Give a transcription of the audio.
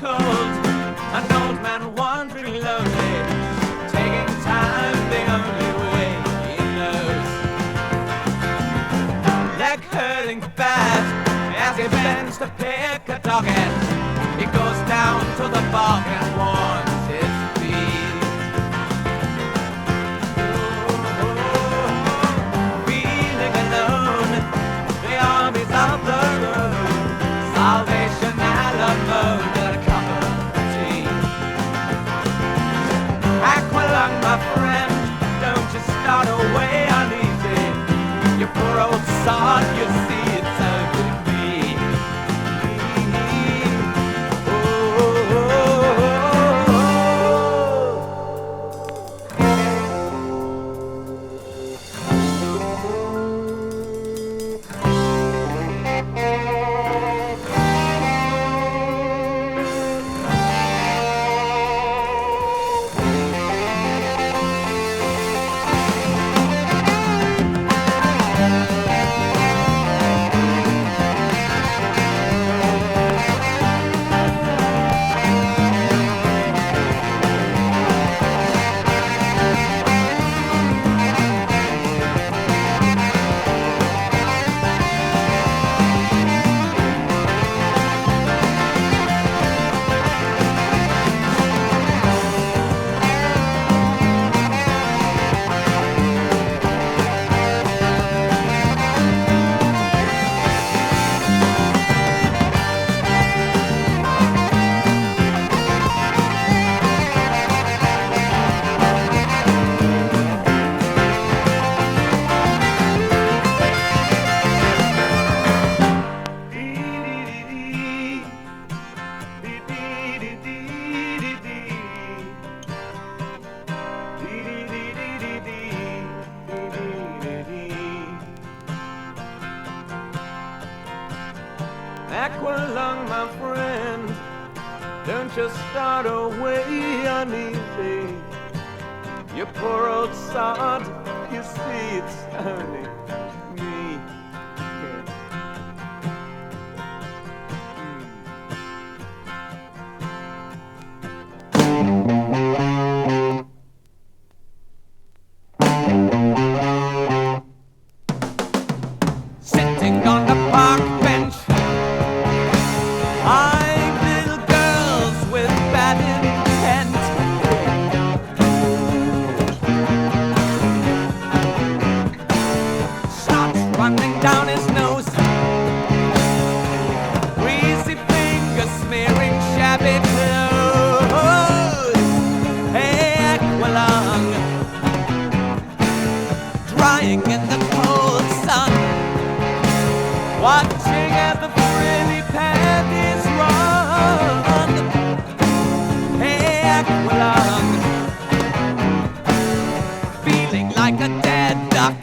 cold, an old man wandering lonely, taking time the only way he knows. Leg hurting bad as he bends to pick a dog end. He goes down to the bog and warms his feet. Feeling alone, the armies of the road, Salvation Alamo, got a cup of tea. Aqualung, my friend, don't you start away uneasy. You poor old sod, you see it's only me. Aqualung, my friend, don't just start away uneasy. You poor old sod, you see it's only me. Sitting on the park bench, eyeing little girls with bad intent. Starts running down his nose, greasy fingers smearing shabby clothes. Hey, Aqualung, drying in the cold sun, watching as the frilly panties run. Hey, Aqualung, feeling like a dead duck.